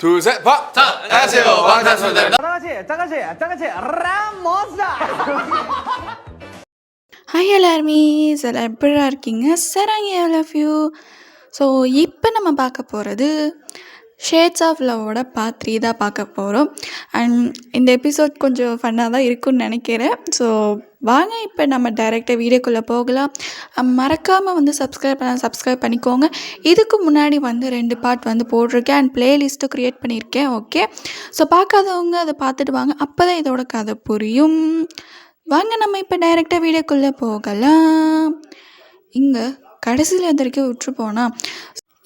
둘, 셋, 박! 자, 안녕하세요. 방탄소년단입니다. 짜가치, 라모사. Hi எல்லாருமே எல்லாம் எப்படிடா இருக்கீங்க? சரங்க லவ் யூ. ஸோ இப்போ நம்ம பார்க்க போகிறது ஷேட்ஸ் ஆஃப் லவ்வோட பார்ட் 3 தான் பார்க்க போகிறோம். அண்ட் இந்த எபிசோட் கொஞ்சம் ஃபன்னாக தான் இருக்குன்னு நினைக்கிறேன். ஸோ வாங்க இப்போ நம்ம டைரெக்டாக வீடியோக்குள்ளே போகலாம். மறக்காமல் வந்து சப்ஸ்கிரைப் பண்ணிக்கோங்க. இதுக்கு முன்னாடி வந்து 2 பார்ட் வந்து போட்டிருக்கேன் அண்ட் ப்ளேலிஸ்ட்டும் க்ரியேட் பண்ணியிருக்கேன். ஓகே, ஸோ பார்க்காதவங்க அதை பார்த்துட்டு வாங்க, அப்போ தான் இதோட கதை புரியும். வாங்க நம்ம இப்போ டைரெக்டாக வீடியோக்குள்ளே போகலாம். இங்கே கடைசியில் எதிர்க்க விட்டு போனால்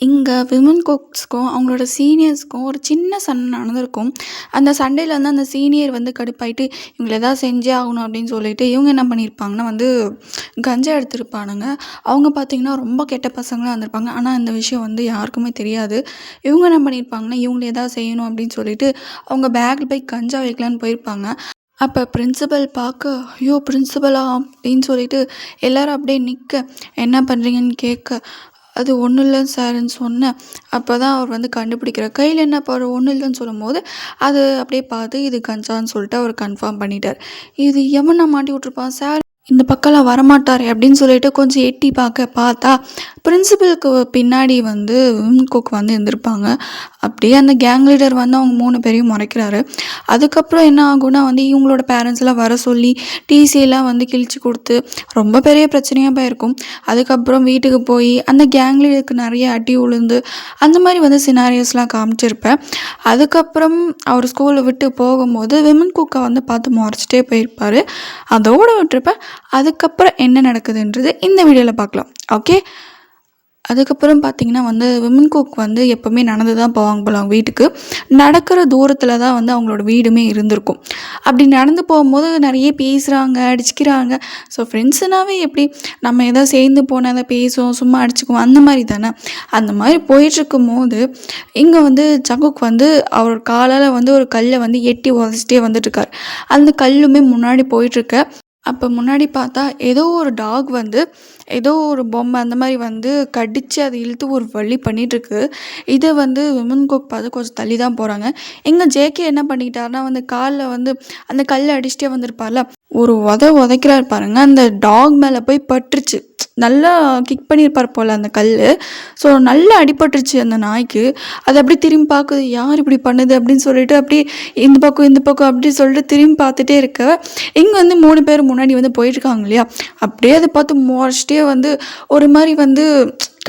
இங்கே விமன் குக்ஸ்க்கும் அவங்களோட சீனியர்ஸ்க்கும் ஒரு சின்ன சண்டை நடந்திருக்கும். அந்த சண்டையில் வந்து அந்த சீனியர் வந்து கடுப்பாயிட்டு இவங்களை எதாவது செஞ்சே ஆகணும் அப்படின்னு சொல்லிட்டு இவங்க என்ன பண்ணியிருப்பாங்கன்னா வந்து கஞ்சா எடுத்திருப்பானுங்க. அவங்க பார்த்திங்கன்னா ரொம்ப கெட்ட பசங்களாக இருந்திருப்பாங்க. ஆனால் இந்த விஷயம் வந்து யாருக்குமே தெரியாது. இவங்க என்ன பண்ணியிருப்பாங்கன்னா இவங்களை எதாவது செய்யணும் அப்படின்னு சொல்லிட்டு அவங்க பேக்கில் போய் கஞ்சா வைக்கலான்னு போயிருப்பாங்க. அப்போ பிரின்சிபல் பார்க்க, ஐயோ பிரின்சிபலா அப்படின்னு சொல்லிட்டு எல்லோரும் அப்படியே நிற்க, என்ன பண்ணுறீங்கன்னு கேட்க, அது ஒன்றும் இல்லைன்னு சார்ன்னு சொன்னேன். அப்போ தான் அவர் வந்து கண்டுபிடிக்கிற கையில் என்ன பாரு ஒன்றும் இல்லைன்னு சொல்லும் போது அது அப்படியே பார்த்து இது கஞ்சான்னு சொல்லிட்டு அவர் கன்ஃபார்ம் பண்ணிட்டார். இது எவனை மாட்டி விட்ருப்பான் சார், இந்த பக்கம்லாம் வரமாட்டார் அப்படின்னு சொல்லிட்டு கொஞ்சம் எட்டி பார்த்தா பிரின்சிபலுக்கு பின்னாடி வந்து விமன் குக் வந்து இருந்திருப்பாங்க. அப்படியே அந்த கேங் லீடர் வந்து அவங்க 3 பேரையும் முறைக்கிறாரு. அதுக்கப்புறம் என்ன ஆகும்னா வந்து இவங்களோட பேரண்ட்ஸ் எல்லாம் வர சொல்லி டிசியெல்லாம் வந்து கிழிச்சு கொடுத்து ரொம்ப பெரிய பிரச்சனையாக போயிருக்கும். அதுக்கப்புறம் வீட்டுக்கு போய் அந்த கேங் லீடருக்கு நிறைய அடி உளுந்து அந்த மாதிரி வந்து சினாரியோஸ்லாம் காமிச்சிருப்பேன். அதுக்கப்புறம் அவர் ஸ்கூலை விட்டு போகும்போது விமன் குக்கை வந்து பார்த்து முறைச்சிட்டே போயிருப்பார். அதோடு விட்டுருப்பேன். அதுக்கப்புறம் என்ன நடக்குதுன்றது இந்த வீடியோவில் பார்க்கலாம். ஓகே, அதுக்கப்புறம் பார்த்திங்கன்னா வந்து விமன் குக் வந்து எப்போவுமே நடந்து தான் போவாங்க போல அவங்க வீட்டுக்கு. நடக்கிற தூரத்தில் தான் வந்து அவங்களோட வீடுமே இருந்திருக்கும். அப்படி நடந்து போகும்போது நிறைய பேசுகிறாங்க, அடிச்சுக்கிறாங்க. ஸோ ஃப்ரெண்ட்ஸுனாவே எப்படி நம்ம எதாவது சேர்ந்து போனால் தான் பேசுவோம், சும்மா அடிச்சுக்குவோம், அந்த மாதிரி தானே. அந்த மாதிரி போயிட்டுருக்கும் போது இங்கே வந்து ஜங்குக் வந்து அவர் காலால் வந்து ஒரு கல்லை வந்து எட்டி உதச்சிட்டே வந்துட்டுருக்கார். அந்த கல்லுமே முன்னாடி போயிட்டுருக்க. அப்போ முன்னாடி பார்த்தா ஏதோ ஒரு டாக் வந்து ஏதோ ஒரு பொம்மை அந்த மாதிரி வந்து கடித்து அதை இழுத்து ஒரு வழி பண்ணிகிட்ருக்கு. இதை வந்து விமன் குக் பார்த்து கொஞ்சம் தள்ளி தான் போகிறாங்க. எங்கள் ஜேகே என்ன பண்ணிக்கிட்டாருன்னா வந்து காலில் வந்து அந்த கல்லை அடிச்சுட்டே வந்திருப்பார்ல, ஒரு உதைக்கிறாரு பாருங்க, அந்த டாக் மேலே போய் பட்டுருச்சு. நல்லா கிக் பண்ணியிருப்பார் போல் அந்த கல். ஸோ நல்லா அடிபட்டுருச்சு அந்த நாய்க்கு. அது அப்படியே திரும்பி பார்க்குது, யார் இப்படி பண்ணுது அப்படின்னு சொல்லிட்டு அப்படியே இந்த பக்கம் அப்படி சொல்லிட்டு திரும்பி பார்த்துட்டே இருக்க. இங்கே வந்து 3 பேர் முன்னாடி வந்து போயிட்டுருக்காங்க இல்லையா, அப்படியே அதை பார்த்து முறைச்சிட்டே வந்து ஒரு மாதிரி வந்து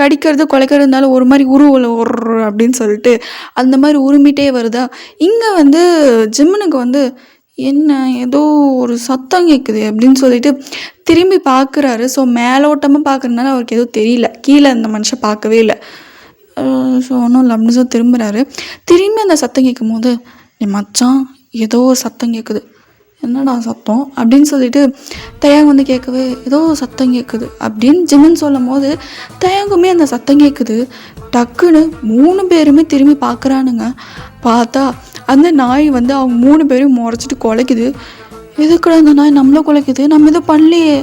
கடிக்கிறது குலைக்கிறதுனால ஒரு மாதிரி உருவலை ஒரு அப்படின்னு சொல்லிட்டு அந்த மாதிரி உருமிட்டே வருதா. இங்கே வந்து ஜிம்மனுக்கு வந்து என்ன ஏதோ ஒரு சத்தம் கேட்குது அப்படின்னு சொல்லிட்டு திரும்பி பார்க்குறாரு. ஸோ மேலோட்டமாக பார்க்குறதுனால அவருக்கு எதுவும் தெரியல, கீழே அந்த மனுஷன் பார்க்கவே இல்லை. ஸோ ஒன்றும் இல்லை அப்படின்னு சொல்லி திரும்புகிறாரு. திரும்பி அந்த சத்தம் கேட்கும் போது, என் மச்சான் ஏதோ ஒரு சத்தம் கேட்குது, என்னடா சத்தம் அப்படின்னு சொல்லிட்டு தயாங் வந்து கேட்கவே, ஏதோ சத்தம் கேட்குது அப்படின்னு ஜிம்மன் சொல்லும் போது தயாங்குமே அந்த சத்தம் கேட்குது. டக்குன்னு 3 பேருமே திரும்பி பார்க்குறானுங்க. பார்த்தா அந்த நாய் வந்து அவங்க 3 பேரையும் முறைச்சிட்டு குலைக்குது. எதுக்குடா அந்த நாய் நம்மளை குலைக்குது, நம்ம எதுவும் பண்ணலையே,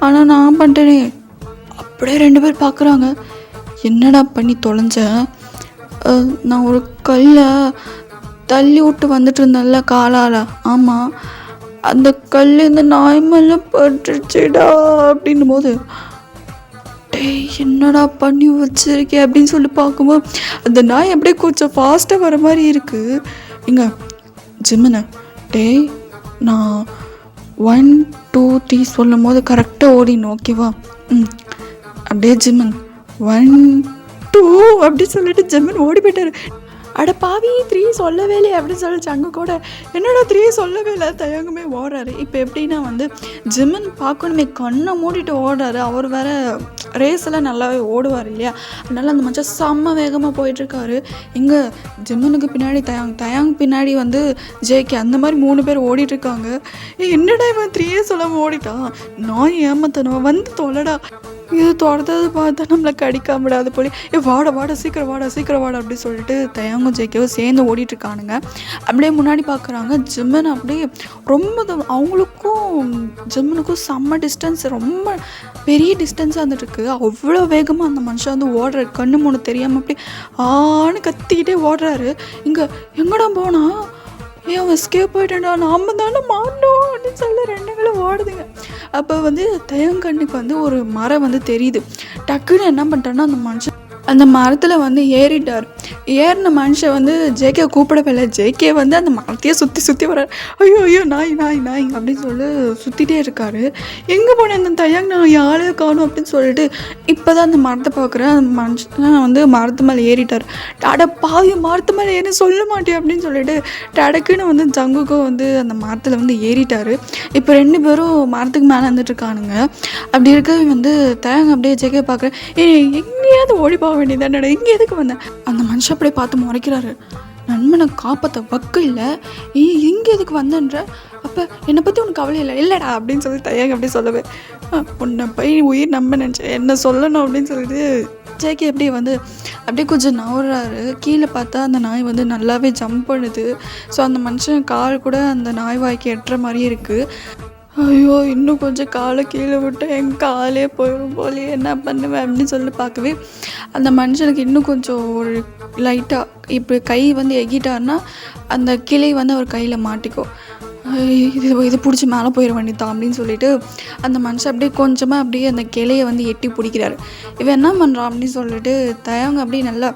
ஆனால் நான் பண்ணிட்டேனே. அப்படியே 2 பேர் பார்க்குறாங்க. என்னடா பண்ணி தொலைஞ்சேன், நான் ஒரு கல்லை தள்ளி விட்டு வந்துட்டு இருந்தேன்ல காலால், ஆமாம் அந்த கல் இந்த நாய் மேலே பட்டுருச்சுடா அப்படின்னும் போது, டேய் என்னடா பண்ணி வச்சிருக்கேன் அப்படின்னு சொல்லி பார்க்கும்போது அந்த நாய் அப்படியே கொஞ்சம் ஃபாஸ்ட்டாக வர மாதிரி இருக்குது. இங்கே ஜிம்மனை, டேய் நான் 1 2 3 சொல்லும் போது கரெக்டாக ஓடினோம், ஓகேவா? அப்படியே ஜிம்மன் 1 2 அப்படி சொல்லிட்டு ஜிம்மன் ஓடி போயிட்டார். அட பாவி 3 சொல்லவே இல்லை அப்படின்னு சொல்லிச்சு. அங்கே கூட என்னடா 3 சொல்லவே இல்லை, தயங்குமே ஓடுறாரு. இப்போ எப்படின்னா வந்து ஜிம்மன் பார்க்கணுமே கண்ணை மூடிட்டு ஓடுறாரு. அவர் வேறு ரேஸ் எல்லாம் நல்லாவே ஓடுவார் இல்லையா, அதனால அந்த மச்சம் செம்ம வேகமாக போயிட்டுருக்காரு. இங்கே ஜிம்மனுக்கு பின்னாடி தயாங் பின்னாடி வந்து ஜேகே, அந்த மாதிரி 3 பேர் ஓடிட்டுருக்காங்க. என்னடா இவன் 3 சொல்லாமல் ஓடிட்டான், நான் ஏமாத்தணும் வந்து தொலைடா இது துரத்தது பார்த்தா நம்மளை கடிக்காம விடாது போல வாட சீக்கிரம் வாட அப்படி சொல்லிட்டு தயங்கும் ஜேகேவும் சேர்ந்து ஓடிட்டுருக்கானுங்க. அப்படியே முன்னாடி பார்க்குறாங்க ஜிம்மன் அப்படியே ரொம்ப அவங்களுக்கும் ஜிம்மனுக்கும் செம்ம டிஸ்டன்ஸ், ரொம்ப பெரிய டிஸ்டன்ஸாக வந்துட்டுருக்கு. அவ்வளோ வேகமாக அந்த மனுஷன் வந்து ஓடுறாரு, கண்ணு மூணு தெரியாமல் அப்படி ஆன்னு கத்திக்கிட்டே ஓடுறாரு. இங்கே எங்கடா போனா அவன் எஸ்கேப் போயிட்டேன்டா, நாம தானே மாட்டோம் அப்படின்னு சொல்லி ரெண்டுங்களும் ஓடுதுங்க. அப்போ வந்து தயங்கண்ணுக்கு வந்து ஒரு மரம் வந்து தெரியுது. டக்குன்னு என்ன பண்ணிட்டான்னா அந்த மரத்தில் வந்து ஏறிட்டார். ஏறின மனுஷன் வந்து ஜேகே கூப்பிடவே இல்லை. ஜேகே வந்து அந்த மரத்தையே சுற்றி வர்றார். ஐயோ நாய் அப்படின்னு சொல்லி சுற்றிட்டே இருக்காரு. எங்கே போனேன் அந்த தயங்க நான் யாரையும் காணும் அப்படின்னு சொல்லிட்டு இப்போ தான் அந்த மரத்தை பார்க்குறேன். அந்த மனுஷன் வந்து மரத்து மேலே ஏறிட்டார். டாடா பாவி மரத்து மேலே ஏறி சொல்ல மாட்டேன் அப்படின்னு சொல்லிட்டு டடக்குன்னு வந்து ஜங்குக்கும் வந்து அந்த மரத்தில் வந்து ஏறிட்டார். இப்போ ரெண்டு பேரும் மரத்துக்கு மேலே வந்துட்டுருக்கானுங்க. அப்படி இருக்க வந்து தயங்க அப்படியே ஜேகே பார்க்குறேன். எங்கேயாவது ஓடி போக வேண்டியதானடா, இங்கே எதுக்கு வந்தேன்? அந்த மனுஷன் அப்படியே பார்த்து முறைக்கிறாரு. நண்பனை காப்பாற்ற வக்கு இல்லை, இங்கே எதுக்கு வந்தன்ற? அப்போ என்னை பற்றி உனக்கு கவலை இல்லைடா அப்படின்னு சொல்லி தயங்க அப்படி சொல்லவே, உன்னை போய் உயிர் நம்ப நினச்சேன், என்ன சொல்லணும் அப்படின்னு சொல்லிட்டு ஜேகே அப்படியே வந்து அப்படியே கொஞ்சம் நவறாரு. கீழே பார்த்தா அந்த நாய் வந்து நல்லாவே ஜம்ப் பண்ணுது. ஸோ அந்த மனுஷன் கால் கூட அந்த நாய் வாய்க்கு எட்டுற மாதிரி இருக்குது. ஐயோ இன்னும் கொஞ்சம் காலை கீழே விட்டு என் காலே போயிடும் போலே, என்ன பண்ணுவேன் அப்படின்னு சொல்லி பார்க்கவே அந்த மனுஷனுக்கு இன்னும் கொஞ்சம் ஒரு லைட்டாக இப்போ கை வந்து எகிட்டார்னா அந்த கிளை வந்து அவர் கையில் மாட்டிக்கும். இது பிடிச்சி மேலே போயிட வேண்டியதான் அப்படின்னு சொல்லிட்டு அந்த மனுஷன் அப்படியே கொஞ்சமாக அப்படியே அந்த கிளையை வந்து எட்டி பிடிக்கிறாரு. இவன் என்ன பண்ணுறான் அப்படின்னு சொல்லிட்டு தயங்க அப்படியே நல்லா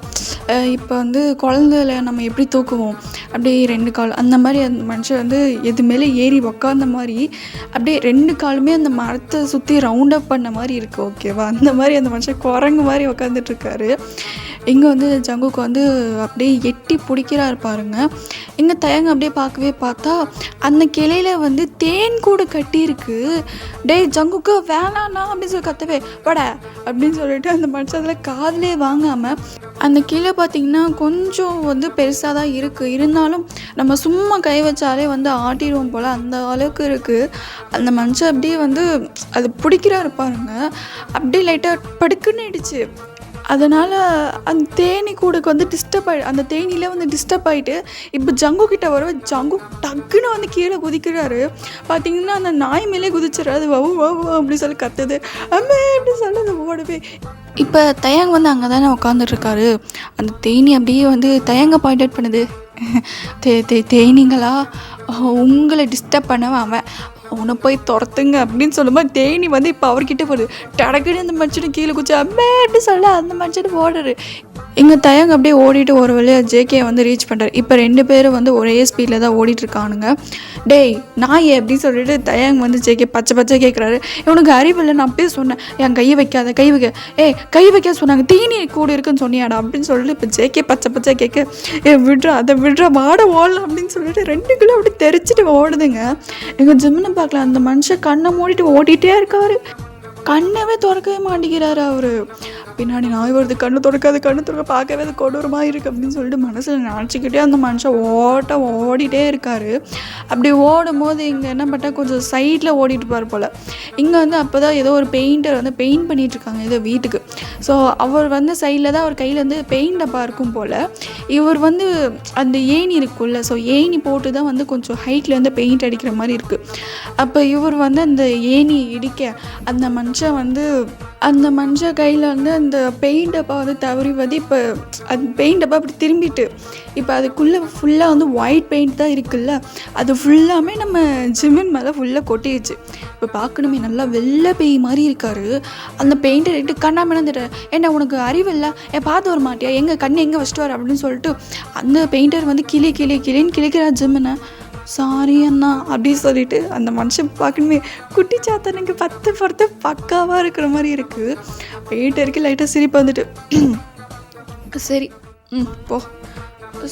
இப்போ வந்து குழந்தையில நம்ம எப்படி தூக்குவோம் அப்படியே ரெண்டு கால் அந்த மாதிரி அந்த மனுஷன் வந்து எது மேலே ஏறி உக்காந்த மாதிரி அப்படியே ரெண்டு காலுமே அந்த மரத்தை சுற்றி ரவுண்ட் அப் பண்ண மாதிரி இருக்குது. ஓகேவா, அந்த மாதிரி அந்த மனுஷன் குரங்கு மாதிரி உக்காந்துட்ருக்காரு. இங்கே வந்து ஜங்குக்கு வந்து அப்படியே எட்டி பிடிக்கிறாரு பாருங்க. இங்கே தயங்க அப்படியே பார்க்கவே பார்த்தா அந்த கிளையில வந்து தேன் கூடு கட்டியிருக்கு. டேய் ஜங்குக்கு வேணாண்ணா அப்படின்னு சொல்லி கத்தவே வட அப்படின்னு சொல்லிட்டு அந்த மனுஷன் அதில் காதிலே வாங்காமல் அந்த கீழே பார்த்திங்கன்னா கொஞ்சம் வந்து பெருசாக தான் இருக்குது. இருந்தாலும் நம்ம சும்மா கை வச்சாலே வந்து ஆட்டிடுவோம் போல் அந்த அளவுக்கு இருக்குது. அந்த மனுஷன் அப்படியே வந்து அது பிடிக்கிறாரு பாருங்க. அப்படியே லைட்டாக படுக்குன்னுடுச்சு. அதனால் அந்த தேனி கூடுக்கு வந்து அந்த தேனியில் வந்து டிஸ்டர்ப் ஆகிட்டு இப்போ ஜங்கு கிட்ட வரவே ஜங்கு டக்குன்னு வந்து கீழே குதிக்கிறாரு. பார்த்திங்கன்னா அந்த நாய் மேலே குதிச்சிடாது. வவு வவு அப்படி சொல்லி கத்துது, அம்மே அப்படி சொல்லி அது ஓடவே. இப்போ தயங்க வந்து அங்கே தானே உட்காந்துட்ருக்காரு. அந்த தேனி அப்படியே வந்து தயங்க பாயிண்ட் அவுட் பண்ணுது. தேனிங்களா உங்களை டிஸ்டர்ப் பண்ணவன் அவன், அவனை போய் துரத்துங்க அப்படின்னு சொல்லும்போது தேனி வந்து இப்போ அவர்கிட்ட போடுது. டடக்குன்னு அந்த மனுஷனை கீழே குச்சி அம்மே அப்படி சொல்ல அந்த மனுஷனை ஓடுறாரு. இங்கே தயங்க அப்படியே ஓடிட்டு ஒரு வழியாக ஜேகே வந்து ரீச் பண்ணுறாரு. இப்போ ரெண்டு பேரும் வந்து ஒரே ஸ்பீடில் தான் ஓடிட்டுருக்கானுங்க. டேய் நாய் அப்படின்னு சொல்லிட்டு தயங்க வந்து ஜேகே பச்சை கேட்குறாரு. இவனுக்கு அறிவில்லை, நான் அப்படியே சொன்னேன் என் கை வைக்காத கை வைக்க சொன்னாங்க, தீனி கூட இருக்குன்னு சொன்னியாடா அப்படின்னு சொல்லிட்டு இப்போ ஜேகே பச்சை கேட்க விட்றா அதை விட்றா மாட ஓடலாம் அப்படின்னு சொல்லிட்டு 2 கிலோ அப்படி தெரிச்சிட்டு ஓடுதுங்க. எங்கள் ஜிம்னு பார்க்கலாம் அந்த மனுஷன் கண்ணை மூடிட்டு ஓடிட்டே இருக்காரு. கண்ணவே திறக்கவே மாட்டேங்கிறாரு அவரு. பின்னாடி நாய் வருது, கண்ணு திறக்க பார்க்கவே அது கொடூரமாக இருக்குது அப்படின்னு சொல்லிட்டு மனசில் நினச்சிக்கிட்டே அந்த மனுஷன் ஓடிட்டே இருக்காரு. அப்படி ஓடும் போது இங்கே என்ன பண்ணால் கொஞ்சம் சைடில் ஓடிட்டு பாரு போல். இங்கே வந்து அப்போ தான் ஏதோ ஒரு பெயிண்டர் வந்து பெயிண்ட் பண்ணிகிட்ருக்காங்க ஏதோ வீட்டுக்கு. ஸோ அவர் வந்து சைடில் தான் அவர் கையில் வந்து பெயிண்ட் டப்பா இருக்கும் போல். இவர் வந்து அந்த ஏணி இருக்குல்ல, ஸோ ஏணி போட்டு தான் வந்து கொஞ்சம் ஹைட்டில் வந்து பெயிண்ட் அடிக்கிற மாதிரி இருக்குது. அப்போ இவர் வந்து அந்த ஏணி இடிக்க அந்த மனுஷன் கையில் வந்து அந்த பெயிண்ட் டப்பா வந்து தவறி வந்து இப்போ அந்த பெயிண்ட் டப்பா அப்படி திரும்பிட்டு இப்போ அதுக்குள்ளே ஃபுல்லாக வந்து ஒயிட் பெயிண்ட் தான் இருக்குல்ல, அது ஃபுல்லாமே நம்ம ஜிமின் மேலே ஃபுல்லாக கொட்டிடுச்சு. இப்போ பார்க்கணுமே நல்லா வெள்ளை பெய் மாதிரி இருக்காரு. அந்த பெயிண்டை ரெட்டு கண்ணா மினந்துட்டு ஏன்னா உனக்கு அறிவில்லை பார்த்து வர மாட்டியா, எங்கள் கண்ணு எங்கே வச்சுட்டு வர அப்படின்னு சொல்லிட்டு அந்த பெயிண்டர் வந்து கிளின்னு கிளிக்கிறா ஜிம்முன்னு. சாரி அண்ணா அப்படின்னு சொல்லிட்டு அந்த மனுஷன் பார்க்கணுமே குட்டி சாத்தனுக்கு 10 பொறுத்த பக்காவாக இருக்கிற மாதிரி இருக்குது. பெயிண்டருக்கு லைட்டாக சிரிப்பு வந்துட்டு சரி போ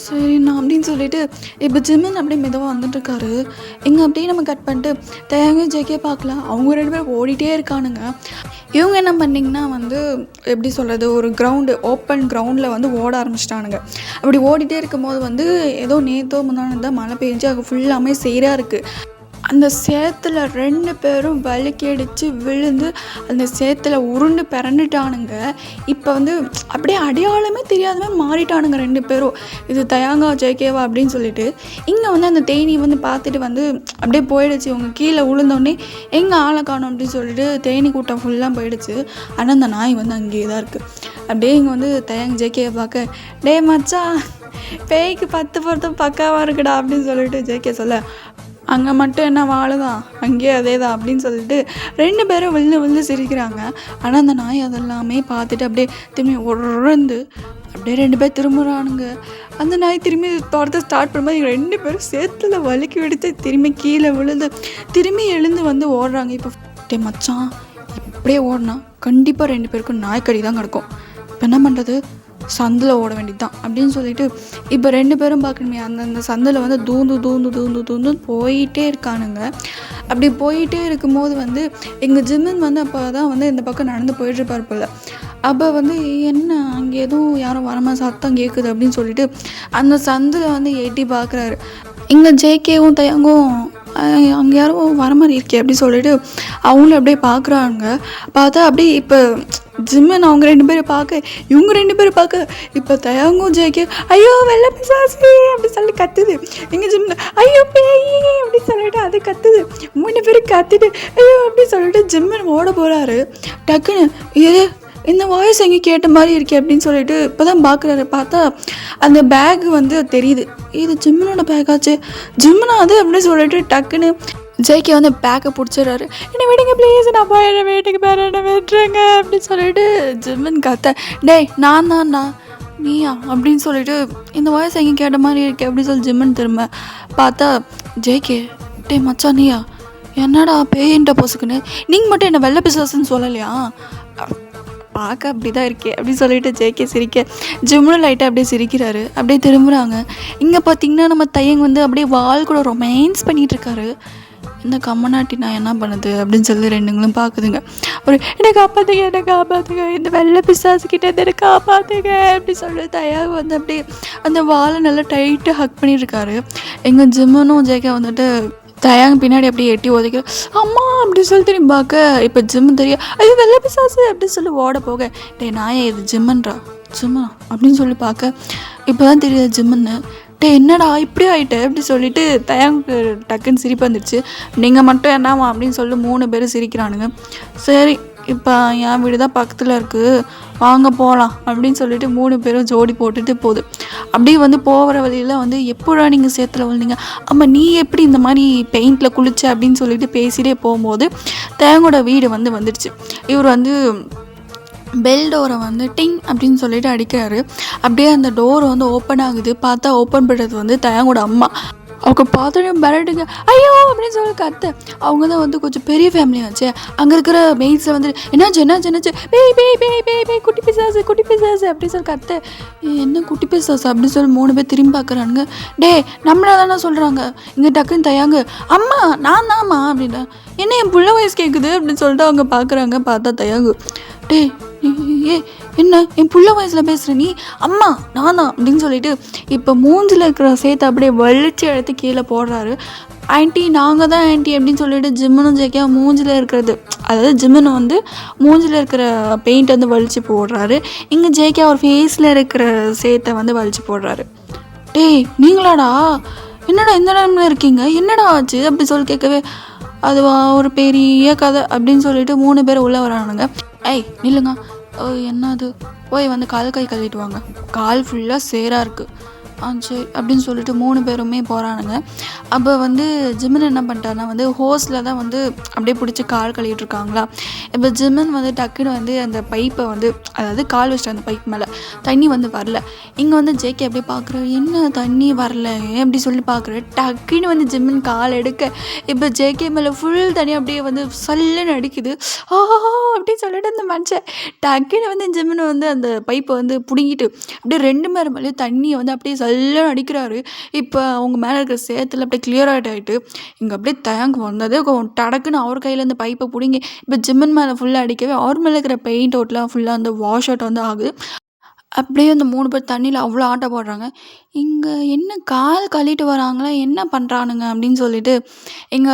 சரிண்ணா அப்படின்னு சொல்லிட்டு இப்போ ஜிம்மன் அப்படியே மெதுவாக வந்துட்டுருக்காரு. இங்கே அப்படியே நம்ம கட் பண்ணிட்டு தேங்க ஜேகே பார்க்கலாம். அவங்க 2 பேரும் ஓடிட்டே இருக்கானுங்க. இவங்க என்ன பண்ணிங்கன்னா வந்து எப்படி சொல்கிறது, ஒரு ஓப்பன் கிரவுண்டில் வந்து ஓட ஆரம்பிச்சிட்டானுங்க. அப்படி ஓடிட்டே இருக்கும் போது வந்து ஏதோ நேற்றோ முன்னாடி தான் மழை பெஞ்சு அது ஃபுல்லாமே சேராக இருக்குது. அந்த சேத்துல 2 பேரும் வழுக்கி அடிச்சு விழுந்து அந்த சேத்துல உருண்டு பிறண்டுட்டானுங்க. இப்போ வந்து அப்படியே அடையாளமே தெரியாத மாதிரி மாறிட்டானுங்க 2 பேரும். இது தயாங்கா ஜேகேவா அப்படின்னு சொல்லிட்டு இங்கே வந்து அந்த தேனி வந்து பார்த்துட்டு வந்து அப்படியே போயிடுச்சு. இவங்க கீழே விழுந்தோடனே எங்கே ஆளை காணோம் அப்படின்னு சொல்லிட்டு தேனி கூட்டம் ஃபுல்லாக போயிடுச்சு. ஆனால் அந்த நாய் வந்து அங்கேயே தான் இருக்குது. அப்படியே இங்கே வந்து தயாங் ஜேகேவை பார்க்க, டே மச்சான் பேய்க்கு 10 பொருத்தம் பக்காவாக இருக்குடா அப்படின்னு சொல்லிட்டு ஜேகே சொல்ல, அங்கே மட்டும் என்ன வாழுதான், அங்கேயே அதே தான் அப்படின்னு சொல்லிட்டு 2 பேரும் விழுந்து சிரிக்கிறாங்க. ஆனால் அந்த நாய் அதெல்லாமே பார்த்துட்டு அப்படியே திரும்பி உருண்டு அப்படியே 2 பேர் திரும்புகிறானுங்க. அந்த நாய் திரும்பி துரத்த ஸ்டார்ட் பண்ணும்போது 2 பேரும் சேத்துல வலிக்கி விடுத்து திரும்பி கீழே விழுந்து திரும்பி எழுந்து வந்து ஓடுறாங்க. இப்போ டே மச்சான் இப்படியே ஓடினா கண்டிப்பாக 2 பேருக்கும் நாய்க்கடி தான் கிடக்கும். இப்போ என்ன பண்ணுறது, சந்தில் ஓட வேண்டியது தான் அப்படின்னு சொல்லிட்டு இப்போ 2 பேரும் பார்க்கணுமே அந்தந்த சந்தில் வந்து தூந்து போயிட்டே இருக்கானுங்க. அப்படி போயிட்டே இருக்கும்போது வந்து எங்கள் ஜிம்மன் வந்து அப்போ தான் வந்து இந்த பக்கம் நடந்து போயிட்டுருப்பார் போல். அப்போ வந்து என்ன அங்கே எதுவும் யாரும் வரமா சத்தம் கேட்குது அப்படின்னு சொல்லிட்டு அந்த சந்தில் வந்து எட்டி பார்க்குறாரு. இங்கே ஜேகேவும் தயங்கும் அங்கே யாரும் வர மாதிரி இருக்கே அப்படின்னு சொல்லிட்டு அவங்களும் அப்படியே பார்க்குறாங்க. பார்த்தா அப்படியே இப்போ ஜிம்மன் அவங்க 2 பேரை பார்க்க இவங்க 2 பேரை பார்க்க இப்போ தயாங்கும் ஜேகே ஐயோ வெள்ளை பிசாசு அப்படி சொல்லி கத்துது. எங்கள் ஜிம்மன் ஐயோ பேய் அப்படி சொல்லிட்டு அது கத்துது. 3 பேரும் கத்திட்டு ஐயோ அப்படி சொல்லிட்டு ஜிம்மன் ஓட போகிறாரு. டக்குன்னு இது இந்த வாய்ஸ் எங்கே கேட்ட மாதிரி இருக்கே அப்படின்னு சொல்லிட்டு இப்போ தான் பார்க்குறாரு. பார்த்தா அந்த பேக் வந்து தெரியுது, இது ஜிம்மனோட பேக்காச்சு, ஜிம்மனா அது அப்படின்னு சொல்லிட்டு டக்குன்னு ஜேகே வந்து பேக்கை பிடிச்சிடுறாரு. என்ன விடுங்க ப்ளீஸ், நான் போயிடுறேன் வீட்டுக்கு பேர என்ன விட்டுருங்க அப்படின்னு சொல்லிட்டு ஜிம்மன் கத்த, டேய் நான் தான்ண்ணா நீயா அப்படின்னு சொல்லிட்டு இந்த வாய்ஸ் எங்கே கேட்ட மாதிரி இருக்கே அப்படின்னு சொல்லி ஜிம்மன் திரும்ப பார்த்தா ஜேகே, டே மச்சான் நீயா, என்னடா பேயின்ட்ட பொசுக்குன்னு நீங்கள் மட்டும் என்ன வெள்ளை பிசாசுன்னு சொல்லலையா, பார்க்க அப்படி தான் இருக்கே அப்படின்னு சொல்லிட்டு ஜேகே சிரிக்க ஜிம்முன்னு லைட்டாக அப்படியே சிரிக்கிறாரு. அப்படியே திரும்புகிறாங்க. இங்கே பார்த்தீங்கன்னா நம்ம தயங் வந்து அப்படியே வால் கூட ரொமான்ஸ் பண்ணிகிட்ருக்காரு. இந்த கம்மநாட்டி நான் என்ன பண்ணுது அப்படின்னு சொல்லி 2ங்களும் பார்க்குதுங்க. ஒரு என்னை காப்பாற்றுங்க இந்த வெள்ளை பிசாசுக்கிட்ட என்னை காப்பாற்றுங்க அப்படி சொல்லி தயாங் வந்து அப்படியே அந்த வாலை நல்லா டைட்டாக ஹக் பண்ணியிருக்காரு. எங்கள் ஜிம்மனும் ஜேகே வந்துட்டு தயாங் பின்னாடி அப்படியே எட்டி உதைக்கிற அம்மா அப்படி சொல்லி திரும்பி பார்க்க இப்போ ஜிம்மன் தெரியும் ஐயோ வெள்ளை பிசாசு அப்படின்னு சொல்லி ஓட போக, டே நாயே இது ஜிம்மன்றா ஜிம்மனா அப்படின்னு சொல்லி பார்க்க இப்போ தான் தெரியுது ஜிம்மன்னு. டே என்னடா இப்படி ஆகிட்டு அப்படி சொல்லிட்டு தயாங்கு டக்குன்னு சிரிப்பு வந்துடுச்சு. நீங்கள் மட்டும் என்னவா அப்படின்னு சொல்லி 3 பேரும் சிரிக்கிறானுங்க. சரி இப்போ என் வீடு தான் பக்கத்தில் இருக்குது வாங்க போகலாம் அப்படின்னு சொல்லிட்டு 3 பேரும் ஜோடி போட்டுட்டு போகுது. அப்படியே வந்து போகிற வழியில் வந்து எப்படா நீங்கள் சேத்துல விழுந்தீங்க, ஆமாம் நீ எப்படி இந்த மாதிரி பெயிண்டில் குளிச்ச அப்படின்னு சொல்லிட்டு பேசிகிட்டே போகும்போது தேங்கோட வீடு வந்து வந்துடுச்சு. இவர் வந்து பெல் டோரை வந்து டிங் அப்படின்னு சொல்லிட்டு அடிக்கிறாரு. அப்படியே அந்த டோர் வந்து ஓப்பன் ஆகுது. பார்த்தா ஓப்பன் பண்ணுறது வந்து தயாங்கோட அம்மா. அவங்க பார்த்துட்டு மிரட்டுங்க ஐயோ அப்படின்னு சொல்லி கத்த. அவங்க தான் வந்து கொஞ்சம் பெரிய ஃபேமிலியாச்சு. அங்கே இருக்கிற மெய்ட்ஸில் வந்து என்னாச்சு பேய் குட்டி பிசாசு அப்படின்னு சொல்லி கத்த. என்ன குட்டி பிசாசு அப்படின்னு சொல்லி 3 பேர் திரும்பி பார்க்குறானுங்க. டே நம்மளா தானே சொல்கிறாங்க. இங்கே டக்குன்னு தயாங்க அம்மா நான் தான்மா அப்படின்னா என்ன என் புள்ள வயசு கேட்குது அப்படின்னு சொல்லிட்டு அவங்க பார்க்குறாங்க. பார்த்தா தயாங்கு டே ஏ என்ன என் புள்ள வயசில் பேசுகிற நீ, அம்மா நான் தான் அப்படின்னு சொல்லிட்டு இப்போ மூஞ்சில் இருக்கிற சேத்தை அப்படியே வலிச்சு எடுத்து கீழே போடுறாரு. ஆன்ட்டி நாங்கள் தான் ஆன்ட்டி அப்படின்னு சொல்லிட்டு ஜிம்மனும் ஜேகே மூஞ்சில் இருக்கிறது, அதாவது ஜிம்மன் வந்து மூஞ்சில் இருக்கிற பெயிண்ட் வந்து வலிச்சு போடுறாரு. இங்கே ஜேகே அவர் ஃபேஸில் இருக்கிற சேத்தை வந்து வலிச்சு போடுறாரு. டேய் நீங்களாடா என்னடா இந்த நேரமில் இருக்கீங்க, என்னடா ஆச்சு அப்படி சொல்லி கேட்கவே அதுவா ஒரு பெரிய கதை அப்படின்னு சொல்லிட்டு 3 பேர் உள்ளே வரானுங்க. ஏய் நில்லுங்க, என்னது போய் வந்து கால் கை கழுவிட்டு வாங்க, கால் ஃபுல்லாக சேராக இருக்குது. சரி அப்படின்னு சொல்லிட்டு 3 பேருமே போகிறானுங்க. அப்போ வந்து ஜிம்மன் என்ன பண்ணிட்டாருன்னா வந்து ஹோஸில் தான் வந்து அப்படியே பிடிச்சி கால் கழுவிட்டு இருக்காங்களா. இப்போ ஜிம்மன் வந்து டக்குன்னு வந்து அந்த பைப்பை வந்து அதாவது கால் வச்சுட்டு அந்த பைப் மேலே தண்ணி வந்து வரல. இங்கே வந்து ஜேகே அப்படியே பார்க்குறாரு, என்ன தண்ணி வரல அப்படி சொல்லி பார்க்குறாரு. டக்குன்னு வந்து ஜிம்மன் கால் எடுக்க இப்போ ஜேகே மேலே ஃபுல் தண்ணி அப்படியே வந்து சல்லுன்னு அடிக்குது. அப்படின்னு சொல்லிட்டு அந்த மனுஷன் டக்குன்னு வந்து ஜிம்மன் வந்து அந்த பைப்பை வந்து பிடுங்கிட்டு அப்படியே 2 பேர் மேலேயும் தண்ணியை வந்து அப்படியே எல்லாம் அடிக்கிறாரு. இப்போ அவங்க மேலே இருக்கிற சேத்துல அப்படியே கிளியர் ஆகிட்டு இங்கே அப்படியே தயாங்கு வந்தது டடக்குன்னு அவர் கையில் இந்த பைப்பை பிடிங்கி இப்போ ஜிம்மன் மேலே ஃபுல்லாக அடிக்கவே அவர் மேலே இருக்கிற பெயிண்ட் அவுட்லாம் ஃபுல்லாக அந்த வாஷ் அவுட் வந்து ஆகுது. அப்படியே அந்த 3 பேர் தண்ணியில அவ்வளோ ஆட்டம் போடுறாங்க. இங்க என்ன கால் கழுவிட்டு வராங்களா, என்ன பண்றானுங்க அப்படின்னு சொல்லிட்டு, எங்க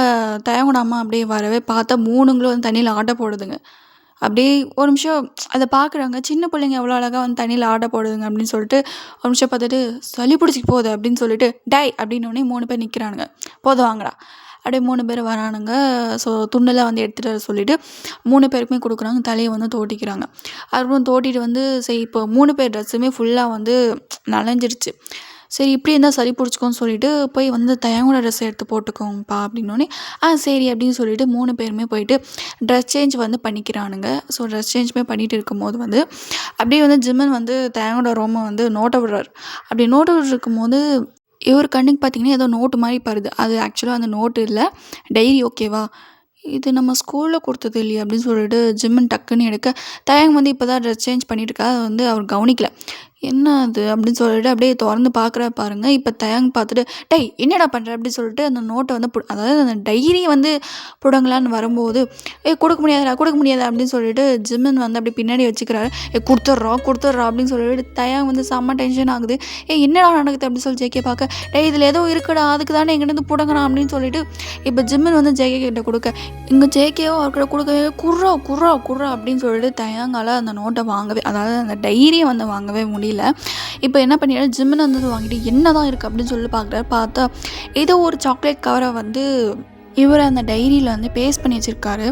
தயங்கோட அம்மா அப்படியே வரவே பார்த்தா 3ங்களும் வந்து தண்ணியில ஆட்டம் போடுதுங்க. அப்படியே ஒரு நிமிஷம் அத பார்க்குறாங்க. சின்ன பிள்ளைங்க எவ்வளோ அழகா வந்து தண்ணியில ஆட்டம் போடுதுங்க அப்படின்னு சொல்லிட்டு, ஒரு நிமிஷம் பார்த்துட்டு, "சளி பிடிச்சிக்க போகுது" அப்படின்னு சொல்லிட்டு, "டேய்" அப்படின்னோனே 3 பேர் நிற்கிறானுங்க. "போதும் வாங்கடா." அப்படியே 3 பேர் வரானுங்க. ஸோ துண்டெல்லாம் வந்து எடுத்துட்டு வர சொல்லிட்டு 3 பேருக்குமே குடுக்குறாங்க. தலைய வந்து தோட்டிக்கிறாங்க. அதுக்கப்புறம் தோட்டிட்டு வந்து சரி இப்போ 3 பேர் ட்ரெஸ்ஸுமே ஃபுல்லா வந்து நனைஞ்சிருச்சு. சரி இப்படி இருந்தா சளி பிடிச்சிக்கும்னு சொல்லிட்டு, "போய் வந்து தயங்கோட ட்ரெஸ் எடுத்து போட்டுக்கோங்கப்பா" அப்படின்னோனே, சரி அப்படின்னு சொல்லிட்டு 3 பேருமே போயிட்டு ட்ரெஸ் சேஞ்ச் வந்து பண்ணிக்கிறானுங்க. ஸோ ட்ரெஸ் சேஞ்சுமே பண்ணிட்டு இருக்கும்போது வந்து, அப்படியே வந்து ஜிம்மன் வந்து தயங்கோட ரோம வந்து நோட்ட விடுறாரு. அப்படி நோட்ட விட்டுருக்கும்போது, இவர் கண்ணுக்கு பார்த்தீங்கன்னா, ஏதோ நோட்டு மாரி படுது. அது ஆக்சுவலா அந்த நோட்டு இல்ல, டைரி ஓகேவா? "இது நம்ம ஸ்கூல்ல குடுத்தது இல்லையே" அப்படின்னு சொல்லிட்டு ஜிம்மன் டக்குன்னு எடுக்க, தயங் வந்து இப்போ தான் ட்ரெஸ் சேஞ்ச் பண்ணிட்டுருக்கா. அத வந்து அவர் கவனிக்கல. "என்ன அது?" அப்படின்னு சொல்லிட்டு அப்படியே தொறந்து பார்க்குறாரு பாருங்க. இப்போ தயங் பார்த்துட்டு, "டேய் என்னடா பண்ற?" அப்படின்னு சொல்லிட்டு அந்த நோட்ட வந்து அதாவது அந்த டைரி வந்து புடுங்கலான்னு வரும்போது, "ஏய் குடுக்க முடியாதுடா, குடுக்க முடியாது" அப்படின்னு சொல்லிட்டு ஜிம்மன் வந்து அப்படியே பின்னாடி வச்சுக்கிறாரு. குடுத்துட்றா, குடுத்துட்றா" அப்படின்னு சொல்லிட்டு தயங் வந்து செம்ம டென்ஷன் ஆகுது. என்னடா நடக்குது?" அப்படின்னு சொல்லி ஜேகே பார்க்க, "டேய் இதில ஏதோ இருக்குடா, அதுக்கு தானே என்கிட்டேருந்து புடுங்குறான்" அப்படின்னு சொல்லிட்டு இப்போ ஜிம்மன் வந்து ஜேகே கிட்ட குடுக்க, இங்க ஜேகேவும் அவர்கிட்ட குடுக்கவே, "குட்றா, குட்றா, குட்றா" அப்படின்னு சொல்லிட்டு தயங்கால அந்த நோட்ட வாங்கவே, அதாவது அந்த டைரிய வந்து வாங்கவே முடியல. இப்போ என்ன பண்ணிட்டாரு, ஜிம்மன் வந்து வாங்கிட்டு என்னதான் இருக்குது அப்படின்னு சொல்லி பார்க்குறாரு. பார்த்தா ஏதோ ஒரு சாக்லேட் கவரை வந்து இவர் அந்த டைரியில் வந்து பேஸ்ட் பண்ணி வச்சுருக்காரு.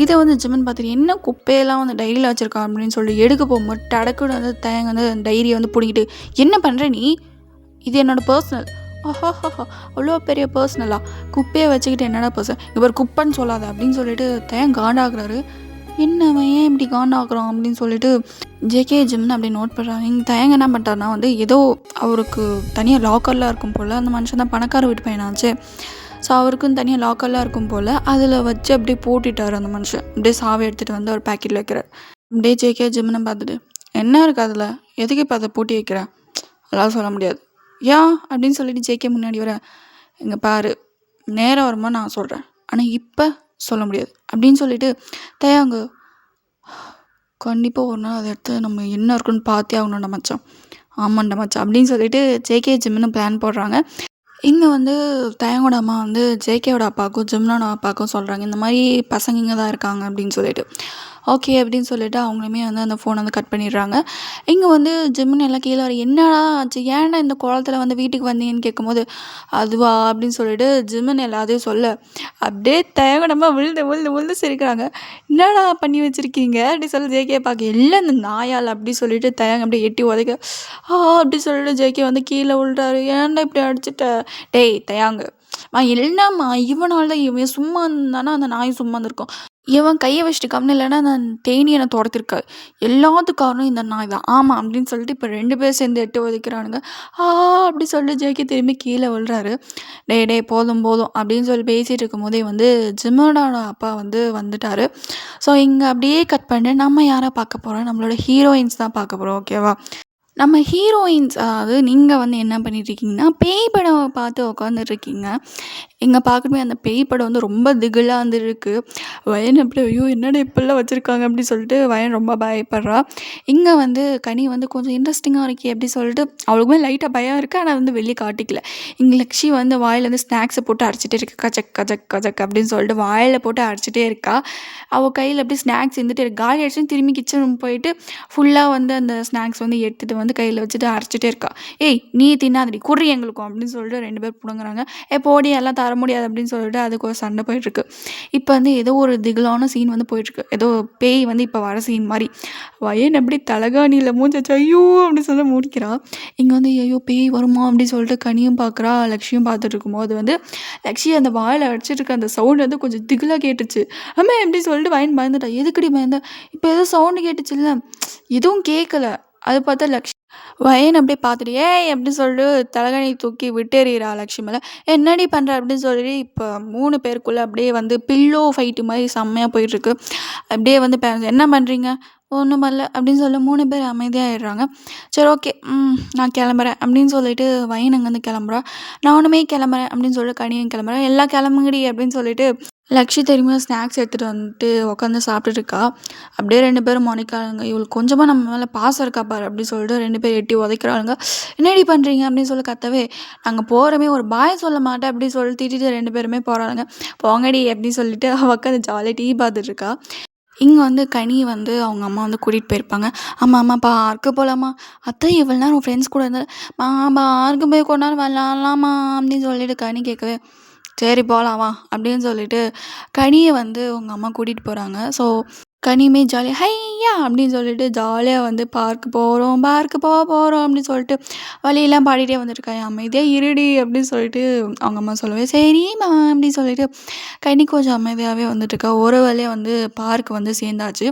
இதை வந்து ஜிம்மன் பார்த்துட்டு என்ன குப்பையெல்லாம் வந்து டைரியில் வச்சுருக்கா அப்படின்னு சொல்லி எடுக்க போகும்போது டடக்குன்னு வந்து தயங்க வந்து அந்த டைரியை வந்து பிடிங்கிட்டு, "என்ன பண்ணுற நீ? இது என்னோட பர்சனல்." "ஆஹாஹா, அவ்வளோ பெரிய பர்சனலா? குப்பையை வச்சுக்கிட்டு என்னடா பர்சன்? இவர் குப்பைன்னு சொல்லாத" அப்படின்னு சொல்லிட்டு காண்டாகிறாரு. என்ன அவன் ஏன் இப்படி காண்டாகிறான் அப்படின்னு சொல்லிட்டு ஜேகே ஜிம்னு அப்படி நோட் பண்ணுறாங்க. இங்கே தயங்க என்ன பண்ணிட்டாருனா வந்து ஏதோ அவருக்கு தனியாக லாக்கர்லாம் இருக்கும் போல். அந்த மனுஷன் தான் பணக்கார வீட்டு பையனாச்சு. ஸோ அவருக்குன்னு தனியாக லாக்கர்லாம் இருக்கும் போல். அதில் வச்சு அப்படியே பூட்டிட்டார் அந்த மனுஷன். அப்படியே சாவி எடுத்துகிட்டு வந்து ஒரு பேக்கெட்டில் வைக்கிறார். அப்படியே ஜேகே ஜிம்னு பார்த்துட்டு, "என்ன இருக்குது அதில்? எதுக்கு இப்போ அதை பூட்டி வைக்கிற? அதெல்லாம் சொல்ல முடியாது." "ஏன்?" அப்படின்னு சொல்லிட்டு ஜேகே முன்னாடி வர, "இங்கே பாரு, நேரம் வருமா நான் சொல்கிறேன், ஆனால் இப்போ சொல்ல முடியாது" அப்படின்னு சொல்லிட்டு தயாங்க, "கண்டிப்பாக ஒரு நாள் அதை எடுத்து நம்ம என்ன இருக்குன்னு பார்த்தே ஆகணும்டா மச்சான்." "ஆமாண்டா மச்சான்" அப்படின்னு சொல்லிட்டு ஜேகே ஜிம்னு பிளான் போடுறாங்க. இங்கே வந்து தயங்கோட அம்மா வந்து ஜேகேவோட அப்பாவுக்கும் ஜிம்னோட அப்பாவுக்கும் சொல்கிறாங்க, இந்த மாதிரி பசங்க இங்கே தான் இருக்காங்க அப்படின்னு சொல்லிட்டு. ஓகே அப்படின்னு சொல்லிட்டு அவங்களுமே வந்து அந்த ஃபோனை வந்து கட் பண்ணிடுறாங்க. இங்கே வந்து ஜிம்னு எல்லாம் கீழே வர, "என்னடா ஆச்சு? ஏன்டா இந்த கோலத்தில் வந்து வீட்டுக்கு வந்தீங்கன்னு?" கேட்கும்போது, "அதுவா?" அப்படின்னு சொல்லிட்டு ஜிம்னு எல்லாத்தையும் சொல்ல, அப்படியே தயங்கடமாக விழுந்து விழுந்து விழுந்து சிரிக்கிறாங்க. "என்னடா பண்ணி வச்சுருக்கீங்க?" அப்படி சொல்லி ஜேகே பார்க்க, "எல்லாம் இந்த நாயால்" அப்படி சொல்லிட்டு தயங்க அப்படியே எட்டி உதைக்க, அப்படி சொல்லிட்டு ஜேகே வந்து கீழே விழுறாரு. "ஏன்டா இப்படி அடிச்சிட்ட?" "டேய் தயாங்கு, என்னம்மா இவனால தான், இவன் சும்மா இருந்தானா அந்த நாய் சும்மா இருந்திருக்கும். இவன் கையை வச்சுட்டு கம்னு இல்லைன்னா அந்த தேனி என்னை துரத்திருக்காரு. எல்லாத்துக்கும் காரணம் இந்த நாய் தான்." "ஆமாம்" அப்படின்னு சொல்லிட்டு இப்போ 2 பேர் சேர்ந்து எட்டு உதைக்கிறானுங்க. அப்படி சொல்லிட்டு ஜேகே திரும்பி கீழே விழுறாரு. "டேய் டேய் போதும் போதும்" அப்படின்னு சொல்லி பேசிகிட்டு இருக்கும்போதே வந்து ஜிம்மனோட அப்பா வந்து வந்துட்டார். ஸோ இங்கே அப்படியே கட் பண்ணிட்டு நம்ம யாரை பார்க்க போகிறோம், நம்மளோட ஹீரோயின்ஸ் தான் பார்க்க போகிறோம். ஓகேவா? நம்ம ஹீரோயின்ஸ், அதாவது நீங்கள் வந்து என்ன பண்ணிட்டுருக்கீங்கன்னா, பேய் படம் பார்த்து உட்காந்துட்ருக்கீங்க. இங்கே பார்க்கணுமே அந்த பேய் படம் வந்து ரொம்ப திகிலாக வந்து இருக்குது. வயன் எப்படி, "ஐயோ என்னடா இப்படிலாம் வச்சுருக்காங்க" அப்படின்னு சொல்லிட்டு வயன் ரொம்ப பயப்படுறா. இங்கே வந்து கனி வந்து கொஞ்சம் இன்ட்ரெஸ்டிங்காக இருக்கே அப்படி சொல்லிட்டு அவளுக்குமே லைட்டாக பயம் இருக்குது, ஆனால் வந்து வெளியே காட்டிக்கல. இங்கே லக்ஷி வந்து வாயிலேருந்து ஸ்நாக்ஸை போட்டு அடிச்சிட்டே இருக்கா, கஜக் கஜக் கஜக் அப்படின்னு சொல்லிட்டு வாயில் போட்டு அடிச்சிட்டே இருக்கா. அவள் கையில் அப்படியே ஸ்நாக்ஸ் இருந்துகிட்டே இருக்கு. காலி ஆயிடுச்சுன்னு திரும்பி கிச்சன் ரூம் போயிட்டு ஃபுல்லாக வந்து அந்த ஸ்நாக்ஸ் வந்து எடுத்துகிட்டு வந்து கையில் வச்சுட்டு அரைச்சிட்டே இருக்கா. "ஏய் நீ தின்னாதடி, குட்றி எங்களுக்கும்" அப்படின்னு சொல்லிட்டு 2 பேர் புடுங்குறாங்க. போடி எல்லாம் தர முடியாது" அப்படின்னு சொல்லிட்டு அதுக்கு ஒரு சண்டை போயிட்டுருக்கு. இப்போ வந்து ஏதோ ஒரு திகிலான சீன் வந்து போயிட்டுருக்கு. ஏதோ பேய் வந்து இப்போ வர சீன் மாதிரி. வயன் அப்படி தலகாணியில் மூஞ்சி வச்சு "ஐயோ" அப்படின்னு சொல்லி முடிக்கிறா. இங்கே வந்து "ஐயோ பேய் வருமா" அப்படின்னு சொல்லிட்டு கனியும் பார்க்குறா, லக்ஷியும் பார்த்துட்டு இருக்கும்போது வந்து லக்ஷி அந்த வாயில் அடிச்சிட்டு இருக்க அந்த சவுண்ட் வந்து கொஞ்சம் திகிலாக கேட்டுச்சு. "அம்மா" எப்படி சொல்லிட்டு வயன் பயந்துட்டா. "எதுக்குடி பயந்த?" "இப்போ ஏதோ சவுண்டு கேட்டுச்சுல்ல." "எதுவும் கேட்கல." அது பார்த்தா லக்ஷ் வயன் அப்படியே பார்த்துட்டு, "ஏய்" அப்படின்னு சொல்லிட்டு தலகாணி தூக்கி விட்டெறிகிறா லக்ஷ்மி மேலே. "என்னடி பண்ணுற?" அப்படின்னு சொல்லி இப்போ 3 பேருக்குள்ளே அப்படியே வந்து பில்லோ ஃபைட்டு மாதிரி செம்மையாக போயிட்டுருக்கு. அப்படியே வந்து "என்ன பண்ணுறீங்க?" "ஒன்றும் பண்ணல" அப்படின்னு சொல்லி 3 பேர் அமைதியாகிடுறாங்க. "சரி ஓகே, நான் கிளம்புறேன்" அப்படின்னு சொல்லிட்டு வயன் அங்கேருந்து கிளம்புறா. "நானுமே கிளம்புறேன்" அப்படின்னு சொல்லிட்டு கனியும் கிளம்புறேன். "எல்லாம் கிளம்புங்கடி" அப்படின்னு சொல்லிட்டு லக்ஷி தெரியுமா ஸ்நாக்ஸ் எடுத்துகிட்டு வந்துட்டு உட்காந்து சாப்பிட்டுட்டு இருக்கா. அப்படியே 2 பேரும் மொனைக்காளுங்க. இவளுக்கு கொஞ்சமாக நம்ம மேலே பாசம் இருக்கா பாரு அப்படின்னு சொல்லிட்டு 2 பேர் எட்டி உதைக்கிறாளுங்க. என்னடி பண்ணுறீங்க அப்படின்னு சொல்லி கத்தவே, நாங்கள் போகிறோமே ஒரு பாய் சொல்ல மாட்டேன் அப்படின்னு சொல்லி திட்டிட்டு 2 பேருமே போகிறாளுங்க. போங்கடி அப்படின்னு சொல்லிட்டு அவள் உட்காந்து ஜாலியாக டிவி பார்த்துட்டு இருக்கா. இங்கே வந்து கனி வந்து அவங்க அம்மா வந்து கூட்டிகிட்டு போயிருப்பாங்க. ஆமாம் ஆமாம் பார்க்கு போகலாமா, அத்தை இவ்வளோ நேரம் ஃப்ரெண்ட்ஸ் கூட இருந்தால் பார்க்கு போய் கொஞ்ச நேரம் விளாட்லாமா அப்படின்னு சொல்லிட்டு கனி கேட்கவே, சரி போகலாம் வா அப்படின்னு சொல்லிட்டு கனியை வந்து உங்கள் அம்மா கூட்டிகிட்டு போகிறாங்க. ஸோ கனியுமே ஜாலியாக ஹையா அப்படின்னு சொல்லிட்டு ஜாலியாக வந்து பார்க்கு போகிறோம் அப்படின்னு சொல்லிட்டு வழியெல்லாம் பாடிட்டே வந்துட்டுருக்காங்க. அமைதியாக இருடி அப்படின்னு சொல்லிட்டு அவங்க அம்மா சொல்லவே சரிம்மா அப்படின்னு சொல்லிட்டு கனி கொஞ்சம் அமைதியாகவே வந்துட்டுருக்கா. ஒரு வழியாக வந்து பார்க் வந்து சேர்ந்தாச்சு.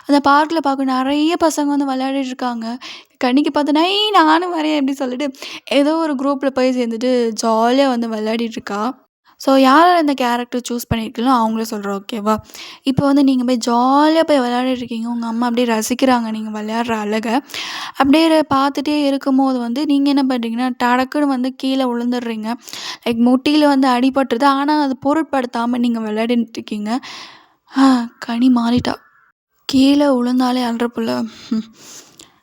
அந்த பார்க்கில் பார்க்க நிறைய பசங்க வந்து விளையாடிட்டு இருக்காங்க. கனிக்கு பார்த்து நானும் வரேன் அப்படின்னு சொல்லிட்டு ஏதோ ஒரு குரூப்பில் போய் சேர்ந்துட்டு ஜாலியாக வந்து விளையாடிட்டு இருக்கா. ஸோ யார் இந்த கேரக்டர் சூஸ் பண்ணியிருக்கீங்களோ அவங்கள சொல்கிறேன் ஓகேவா. இப்போ வந்து நீங்கள் போய் ஜாலியாக போய் விளையாடிட்டுருக்கீங்க. உங்கள் அம்மா அப்படியே ரசிக்கிறாங்க நீங்கள் விளையாடுற அழகை. அப்படியே பார்த்துட்டே இருக்கும்போது வந்து நீங்கள் என்ன பண்ணுறீங்கன்னா டடக்குன்னு வந்து கீழே விழுந்துடுறீங்க. லைக் முட்டியில் வந்து அடிபட்டுருது. ஆனால் அது பொருட்படுத்தாமல் நீங்கள் விளையாடிட்டு இருக்கீங்க. கனி மாறிட்டா. கீழே விழுந்தாலே அழுற புள்ள.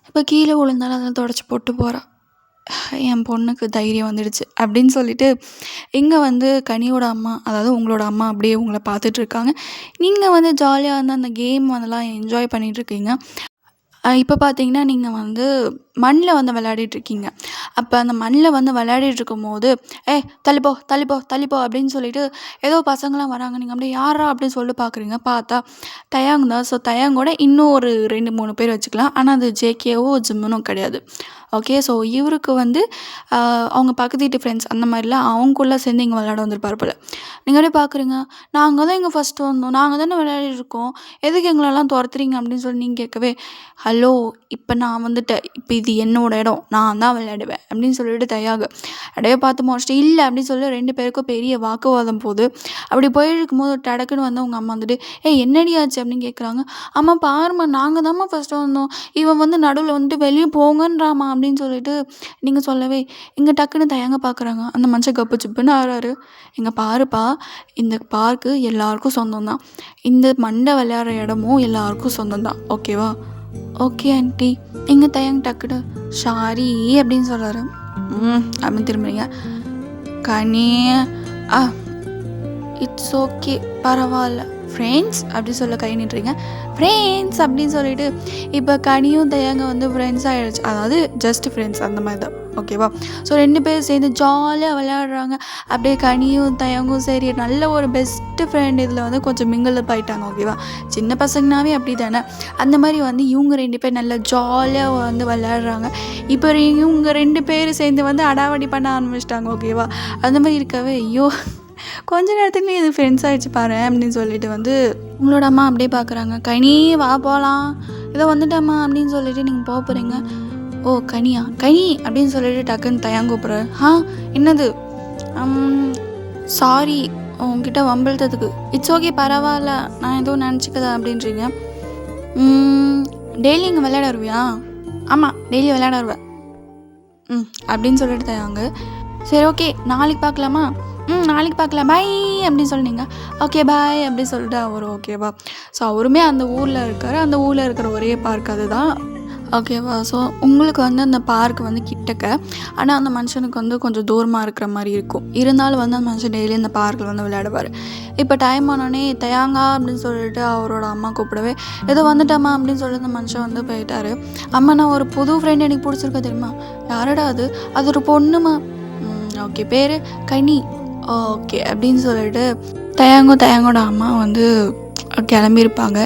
இப்போ கீழே விழுந்தாலும் அதெல்லாம் தொடச்சி போட்டு போகிறா. என் பொண்ணுக்கு தைரியம் வந்துடுச்சு அப்படின்னு சொல்லிட்டு இங்கே வந்து கனியோட அம்மா, அதாவது உங்களோட அம்மா அப்படியே உங்களை பார்த்துட்ருக்காங்க. நீங்கள் வந்து ஜாலியாக வந்து அந்த கேம் அதெல்லாம் என்ஜாய் பண்ணிகிட்ருக்கீங்க. இப்போ பார்த்தீங்கன்னா நீங்கள் வந்து மண்ணில் வந்து விளையாடிட்டுருக்கீங்க. அப்போ அந்த மண்ணில் வந்து விளையாடிட்டுருக்கும்போது தள்ளிப்போ அப்படின்னு சொல்லிட்டு ஏதோ பசங்களாம் வராங்க. நீங்கள் அப்படியே யாரா அப்படின்னு சொல்லி பார்க்குறீங்க. பார்த்தா தயாங் தான். ஸோ தயாங்கோட இன்னும் ஒரு 2-3 பேர் வச்சுக்கலாம். ஆனால் அது ஜேகேவோ ஜிம்முனும் கிடையாது. ஓகே. ஸோ இவருக்கு வந்து அவங்க பக்கத்து வீட்டு ஃப்ரெண்ட்ஸ் அந்த மாதிரிலாம் அவங்களுக்குள்ளே சேர்ந்து இங்கே விளையாட வந்திருப்பார் போல். நீங்கள் அப்படியே பார்க்குறீங்க. நாங்கள் தான் இங்கே ஃபஸ்ட்டு வந்தோம், நாங்கள் தானே விளையாடிருக்கோம், எதுக்கு எங்களெல்லாம் துரத்துறீங்க அப்படின்னு சொல்லி நீங்கள் கேட்கவே, ஹலோ இப்போ நான் வந்துட்டேன், இப்போ இது என்னோட இடம், நான் தான் விளையாடுவேன் அப்படின்னு சொல்லிட்டு தயாகு அப்படியே பார்த்து முடிச்சுட்டு இல்லை அப்படின்னு சொல்லி 2 பேருக்கும் பெரிய வாக்குவாதம் போகுது. அப்படி போயிருக்கும்போது டடக்குன்னு வந்து அவங்க அம்மா வந்துட்டு என்னடி ஆச்சு அப்படின்னு கேட்குறாங்க. அம்மா பாரும்மா நாங்கள் தான்மா ஃபஸ்ட்டு வந்தோம், இவன் வந்து நடுவில் வந்துட்டு வெளியே போங்கன்றாமா அப்படின்னு சொல்லிட்டு நீங்கள் சொல்லவே இங்கே டக்குன்னு தயங்க பார்க்குறாங்க. அந்த மனுஷன் கப்பு சிப்புன்னு ஆறாரு. இங்கே பாருப்பா, இந்த பார்க்கு எல்லாருக்கும் சொந்தம் தான், இந்த மண்டை விளையாடுற இடமும் எல்லாருக்கும் சொந்தம் தான், ஓகேவா. Okay aunty. இங்கே தயங்க டக்குன்னு ஷாரி அப்படின்னு சொல்கிறாரு. அப்படின்னு திரும்புறீங்க. கனி இட்ஸ் ஓகே பரவாயில்ல ஃப்ரெண்ட்ஸ் அப்படி சொல்ல கை நிட்டுறீங்க. ஃப்ரெண்ட்ஸ் அப்படின்னு சொல்லிட்டு இப்போ கனியும் தயாங்க வந்து ஃப்ரெண்ட்ஸ் ஆகிடுச்சு. அதாவது ஜஸ்ட் ஃப்ரெண்ட்ஸ் அந்த மாதிரி தான், ஓகேவா. ஸோ 2 பேர் சேர்ந்து ஜாலியாக விளையாடுறாங்க. அப்படியே கனியும் தயாங்கும் சரி நல்ல ஒரு பெஸ்ட்டு ஃப்ரெண்ட் இதில் வந்து கொஞ்சம் மிங்கிள் ஆகிட்டாங்க, ஓகேவா. சின்ன பசங்கனாவே அப்படி தானே. அந்த மாதிரி வந்து இவங்க 2 பேர் நல்லா ஜாலியாக வந்து விளையாடுறாங்க. இப்போ இவங்க 2 பேர் சேர்ந்து வந்து அடாவடி பண்ண ஆரம்பிச்சிட்டாங்க, ஓகேவா. அந்த மாதிரி இருக்கவே ஐயோ கொஞ்ச நேரத்துலேயே இது ஃப்ரெண்ட்ஸ் ஆகிடுச்சு பாரு அப்படின்னு சொல்லிட்டு வந்து உங்களோட அம்மா அப்படியே பார்க்குறாங்க. கனி வா போகலாம், இதோ வந்துட்டாம்மா அப்படின்னு சொல்லிட்டு நீங்கள் போக போகிறீங்க. ஓ கனியா, கனி அப்படின்னு சொல்லிட்டு டக்குன்னு தயாங்க கூப்பிட்றாரு. என்னது, சாரி உங்ககிட்ட வம்பிழுத்ததுக்கு. இட்ஸ் ஓகே பரவாயில்ல, நான் எதுவும் நினச்சிக்கதா அப்படின்றீங்க. டெய்லி இங்கே விளையாட வருவியா? ஆமாம் டெய்லி விளையாட வருவேன் அப்படின்னு சொல்லிட்டு தயாங்க. சரி ஓகே நாளைக்கு பார்க்கலாமா? நாளைக்கு பார்க்கலாம் பாய் அப்படின்னு சொன்னீங்க. ஓகே பாய் அப்படி சொல்லிட்டு அவர் ஓகேவா. ஸோ அவருமே அந்த ஊரில் இருக்கார். அந்த ஊரில் இருக்கிற ஒரே பார்க் அதுதான், ஓகேவா. ஸோ உங்களுக்கு வந்து அந்த பார்க் வந்து கிட்டக்க, ஆனால் அந்த மனுஷனுக்கு வந்து கொஞ்சம் தூரமாக இருக்கிற மாதிரி இருக்கும். இருந்தாலும் வந்து அந்த மனுஷன் டெய்லி அந்த பார்க்கில் வந்து விளையாடுவார். இப்போ டைம் ஆனோடனே தயாங்கா அப்படின்னு சொல்லிட்டு அவரோட அம்மா கூப்பிடவே ஏதோ வந்துட்டாம்மா அப்படின்னு சொல்லிட்டு அந்த மனுஷன் வந்து போயிட்டார். அம்மா நான் ஒரு புது ஃப்ரெண்ட் எனக்கு பிடிச்சிருக்கா தெரியுமா? யாரடா அது? அது ஒரு பொண்ணுமா? ஓகே பேர் கனி. ஓகே அப்படின்னு சொல்லிட்டு தயாங்கோட அம்மா வந்து கிளம்பியிருப்பாங்க.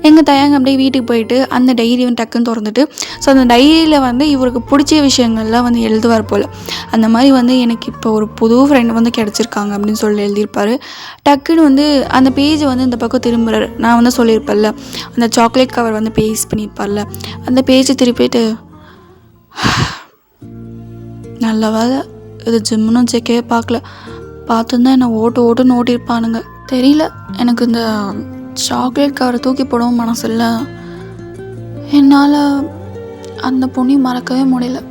எங்கள் தயாங்க அப்படியே வீட்டுக்கு போயிட்டு அந்த டைரியை டக்குன்னு திறந்துட்டு, ஸோ அந்த டைரியில் வந்து இவருக்கு பிடிச்ச விஷயங்கள்லாம் வந்து எழுதுவார் போல். அந்த மாதிரி வந்து எனக்கு இப்போ ஒரு புது ஃப்ரெண்டு வந்து கிடச்சிருக்காங்க அப்படின்னு சொல்லி எழுதியிருப்பார். டக்குன்னு வந்து அந்த பேஜை வந்து இந்த பக்கம் திரும்புகிறார். நான் வந்து சொல்லியிருப்பேன்ல அந்த சாக்லேட் கவர் வந்து பேஸ்ட் பண்ணியிருப்பார்ல, அந்த பேஜை திருப்பிட்டு நல்ல வேலை இது ஜிம்முன்னு செக்கவே பார்க்கல, பார்த்துருந்தா என்னை ஓட்டுன்னு ஓட்டியிருப்பானுங்க. தெரியல, எனக்கு இந்த சாக்லேட் கவரை தூக்கி போடவும் மனசு இல்லை. என்னால் அந்த பொண்ணையும் மறக்கவே முடியல.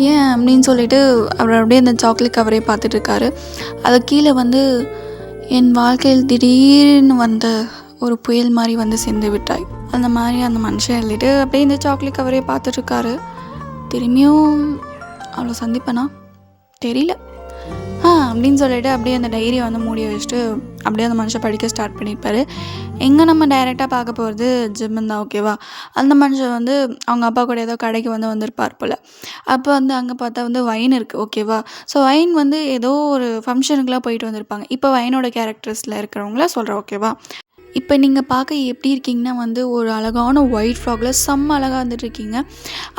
ஏன் அப்படின்னு சொல்லிட்டு அவர் அப்படியே அந்த சாக்லேட் கவரே பார்த்துட்ருக்காரு. அது கீழே வந்து என் வாழ்க்கையில் திடீர்னு வந்த ஒரு புயல் மாதிரி வந்து சேர்ந்து விட்டாய். அந்த மாதிரி அந்த மனுஷன் எழுதிட்டு அப்படியே இந்த சாக்லேட் கவரையே பார்த்துட்ருக்காரு. திரும்பியும் அவ்வளோ சந்திப்பேனா தெரியல அப்படின்னு சொல்லிட்டு அப்படியே அந்த டைரியை வந்து மூடி வச்சுட்டு அப்படியே அந்த மனுஷன் படிக்க ஸ்டார்ட் பண்ணியிருப்பாரு. எங்கே நம்ம டைரெக்டாக பார்க்க போகிறது ஜிம்மன் தான். ஓகேவா? அந்த மனுஷன் வந்து அவங்க அப்பா கூட ஏதோ கடைக்கு வந்திருப்பார் போல். அப்போ வந்து அங்கே பார்த்தா வந்து வைன் இருக்குது. ஓகேவா? ஸோ வைன் வந்து ஏதோ ஒரு ஃபங்க்ஷனுக்குலாம் போயிட்டு வந்திருப்பாங்க. இப்போ வைனோட கேரக்டர்ஸில் இருக்கிறவங்கள சொல்கிறேன். ஓகேவா? இப்போ நீங்கள் பார்க்க எப்படி இருக்கீங்கன்னா வந்து ஒரு அழகான ஒயிட் ஃப்ராகில் செம்ம அழகாக இருந்துகிட்ருக்கீங்க.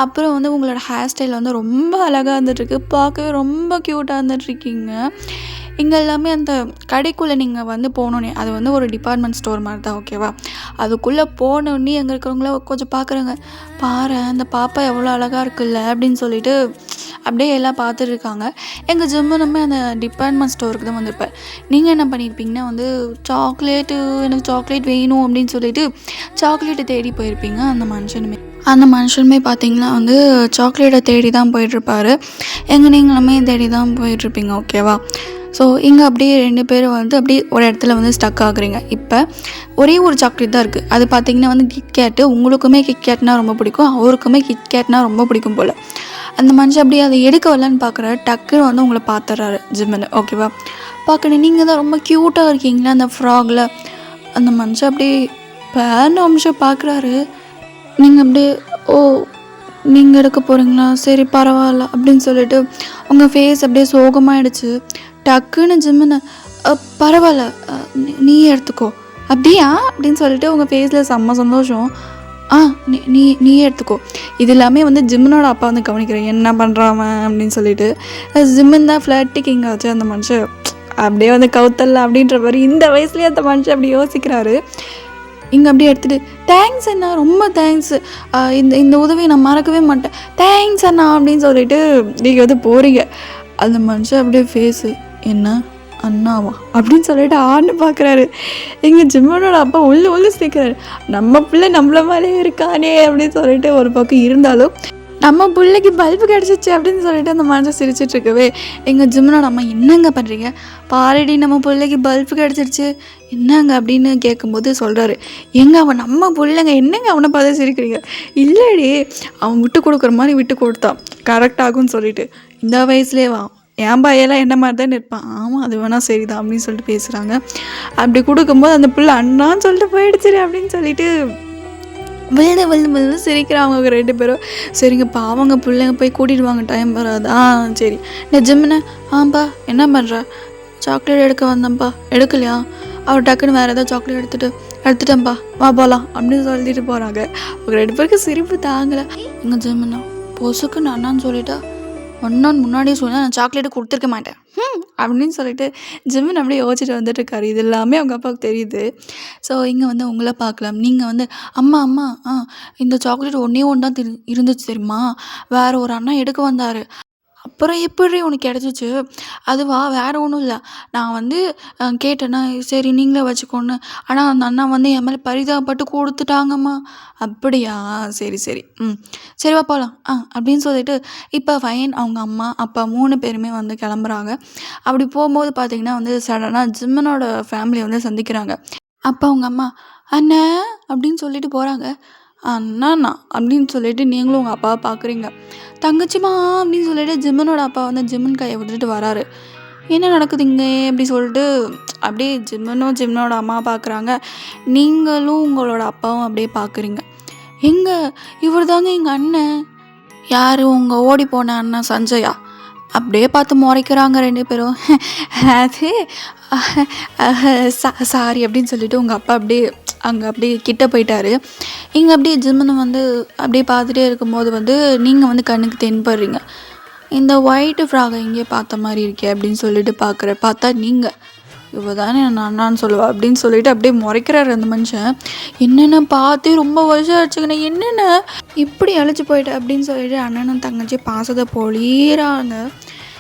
அப்புறம் வந்து உங்களோட ஹேர் ஸ்டைல் வந்து ரொம்ப அழகாக இருந்துகிட்ருக்கு. பார்க்கவே ரொம்ப க்யூட்டாக இருந்துகிட்ருக்கீங்க. இங்கே எல்லாமே அந்த கடைக்குள்ளே நீங்கள் வந்து போனோன்னே அது வந்து ஒரு டிபார்ட்மெண்ட் ஸ்டோர் மாதிரி தான். ஓகேவா? அதுக்குள்ளே போனோடனே அங்கே இருக்கிறவங்கள கொஞ்சம் பார்க்குறாங்க. பாரு அந்த பாப்பா எவ்வளோ அழகாக இருக்குல்ல அப்படின்னு சொல்லிட்டு அப்படியே எல்லாம் பார்த்துட்ருக்காங்க. எங்கள் ஜிம்மனுமே அந்த டிபார்ட்மெண்ட் ஸ்டோருக்கு தான் வந்திருப்பேன். நீங்கள் என்ன பண்ணியிருப்பீங்கன்னா வந்து எனக்கு சாக்லேட் வேணும் அப்படின்னு சொல்லிட்டு சாக்லேட்டை தேடி போயிருப்பீங்க. அந்த மனுஷனுமே பார்த்தீங்கன்னா வந்து சாக்லேட்டை தேடி தான் போயிட்டுருப்பாரு. நீங்களுமே தேடி தான் போயிட்டுருப்பீங்க. ஓகேவா? ஸோ இங்கே அப்படியே 2 பேரும் வந்து அப்படியே ஒரு இடத்துல வந்து ஸ்டக் ஆகுறீங்க. இப்போ ஒரே ஒரு சாக்லேட் தான் இருக்குது. அது பார்த்திங்கன்னா வந்து கிட்கேட்டு. உங்களுக்குமே கிட்கேட்னா ரொம்ப பிடிக்கும், அவருக்குமே கிட்கேட்னா ரொம்ப பிடிக்கும் போல். அந்த மனுஷன் அப்படியே அதை எடுக்க வரலான்னு பார்க்குறாரு. டக்குன்னு வந்து உங்களை பார்த்துட்றாரு ஜிம்மனு. ஓகேவா? பார்க்கணும் நீங்கள் தான் ரொம்ப க்யூட்டாக இருக்கீங்களா அந்த ஃப்ராகில். அந்த மனுஷன் அப்படியே பேர்னு அம்சம் பார்க்குறாரு. நீங்கள் அப்படியே நீங்கள் எடுக்க போகிறீங்களா, சரி பரவாயில்ல அப்படின்னு சொல்லிட்டு உங்கள் ஃபேஸ் அப்படியே சோகமாகிடுச்சு. டக்குன்னு ஜிம்முன்னு பரவாயில்ல நீ எடுத்துக்கோ. அப்படியா அப்படின்னு சொல்லிட்டு உங்கள் ஃபேஸில் செம்ம சந்தோஷம். நீ எடுத்துக்கோ. இது எல்லாமே வந்து ஜிம்மனோட அப்பா வந்து கவனிக்கிறேன் என்ன பண்ணுறான் அப்படின்னு சொல்லிட்டு. ஜிம்மன் தான் ஃப்ளர்ட்டி கிங் ஆச்சு. அந்த மனுஷன் அப்படியே வந்து கவுத்தல்ல அப்படின்ற மாதிரி இந்த வயசுலேயே அந்த மனுஷன் அப்படி யோசிக்கிறாரு. இங்கே அப்படியே எடுத்துகிட்டு தேங்க்ஸ் அண்ணா, ரொம்ப தேங்க்ஸ், இந்த உதவியை நான் மறக்கவே மாட்டேன், தேங்க்ஸ் அண்ணா அப்படின்னு சொல்லிட்டு நீங்கள் வந்து போகிறீங்க. அந்த மனுஷன் அப்படியே ஃபேஸு என்ன அண்ணாவா அப்படின்னு சொல்லிட்டு ஆன்னு பார்க்குறாரு. எங்கள் ஜிம்மனோட அப்பா உள்ளே சேர்க்குறாரு. நம்ம பிள்ளை நம்மள மாதிரியே இருக்கானே அப்படின்னு சொல்லிட்டு ஒரு பக்கம் இருந்தாலும் நம்ம பிள்ளைக்கு பல்பு கிடச்சிச்சு அப்படின்னு சொல்லிட்டு அந்த மனுஷன் சிரிச்சிட்ருக்கவே எங்கள் ஜிம்மனோட அம்மா என்னங்க பண்ணுறீங்க, பாரடி நம்ம பிள்ளைக்கு பல்பு கிடச்சிருச்சு என்னங்க அப்படின்னு கேட்கும்போது சொல்கிறாரு. அவன் நம்ம பிள்ளைங்க என்னங்க அவனை பார்த்து சிரிக்கிறீங்க. இல்லடி அவன் விட்டு கொடுக்குற மாதிரி விட்டு கொடுத்தான் கரெக்டாகும்னு சொல்லிட்டு இந்த வயசுலேயே வா என் பையெல்லாம் என்ன மாதிரி தான் இருப்பான். ஆமாம் அது வேணால் சரிதான் அப்படின்னு சொல்லிட்டு பேசுகிறாங்க. அப்படி கொடுக்கும்போது அந்த பிள்ளை அண்ணான்னு சொல்லிட்டு போயிடுச்சு அப்படின்னு சொல்லிட்டு விழுந்து சிரிக்கிறாங்க 2 பேரும். சரிங்க பாவங்க பிள்ளைங்க போய் கூட்டிகிட்டு வாங்க, டைம் வராது. சரி நிஜம்னே. ஆம்பா என்ன பண்ணுற, சாக்லேட் எடுக்க வந்தேன்ப்பா, எடுக்கலையா? அவர் டக்குன்னு வேறு ஏதாவது சாக்லேட் எடுத்துட்டேன்ப்பா வா போகலாம் அப்படின்னு சொல்லிட்டு போகிறாங்க. 2 பேருக்கு சிரிப்பு தாங்கலை. எங்கள் ஜிம்முன்னா பொசுக்குன்னு அண்ணான்னு சொல்லிட்டா ஒன்னான்னு முன்னாடியே சொன்னால் நான் சாக்லேட்டு கொடுத்துருக்க மாட்டேன் அப்படின்னு சொல்லிட்டு ஜிம்மன் அப்படியே யோசிச்சுட்டு வந்துட்டுருக்காரு. இது எல்லாமே அவங்க அப்பாவுக்கு தெரியுது. ஸோ இங்கே வந்து உங்களை பார்க்கலாம். நீங்கள் வந்து அம்மா இந்த சாக்லேட் ஒன்றே தான் இருந்துச்சு தெரியுமா, வேறு ஒரு அண்ணா எடுக்க வந்தார், அப்புறம் எப்படி உனக்கு கிடச்சிச்சு? அதுவா வேறு ஒன்றும் இல்லை, நான் வந்து கேட்டேன்னா சரி நீங்களே வச்சுக்கோன்னு, ஆனால் அந்த அண்ணா வந்து என் மேலே பரிதாபப்பட்டு கொடுத்துட்டாங்கம்மா. அப்படியா சரி சரிவா போகலாம் அப்படின்னு சொல்லிட்டு இப்போ ஃபைன் அவங்க அம்மா அப்பா 3 பேருமே வந்து கிளம்புறாங்க. அப்படி போகும்போது பார்த்திங்கன்னா வந்து சடனாக ஜிம்மனோட ஃபேமிலியை வந்து சந்திக்கிறாங்க. அப்போ அவங்க அம்மா அண்ணா அப்படின்னு சொல்லிட்டு போகிறாங்க. அண்ணா அப்படின்னு சொல்லிட்டு நீங்களும் உங்கள் அப்பாவை பார்க்குறீங்க. தங்கச்சிமா அப்படின்னு சொல்லிட்டு ஜிம்மனோட அப்பா வந்து ஜிம்மன் கையை விட்டுட்டு வராரு. என்ன நடக்குதுங்க அப்படி சொல்லிட்டு அப்படியே ஜிம்மனோட அம்மா பார்க்குறாங்க. நீங்களும் உங்களோட அப்பாவும் அப்படியே பார்க்குறீங்க. இவர் தாங்க எங்கள் அண்ணன். யார்? உங்கள் ஓடி போன அண்ணன் சஞ்சயா. அப்படியே பார்த்து முறைக்கிறாங்க 2 பேரும். அது சாரி அப்படின்னு சொல்லிட்டு உங்கள் அப்பா அப்படியே கிட்ட போயிட்டாரு. இங்கே அப்படியே ஜிம்மனை வந்து அப்படியே பார்த்துட்டே இருக்கும்போது வந்து நீங்கள் வந்து கண்ணுக்கு தென்படுறீங்க. இந்த ஒயிட்டு ஃப்ராகை இங்கே பார்த்த மாதிரி இருக்கே அப்படின்னு சொல்லிட்டு பார்த்தா நீங்கள் இவ தானே நான் அண்ணான்னு சொல்லுவா அப்படின்னு சொல்லிட்டு அப்படியே முறைக்கிறாரு அந்த மனுஷன். என்னென்ன பார்த்தே ரொம்ப வருஷம் ஆச்சுங்கண்ணே, என்னென்ன இப்படி அழைச்சி போயிட்டேன் அப்படின்னு சொல்லிட்டு அண்ணனும் தங்கச்சி பாசத்தை பொழியிறாங்க.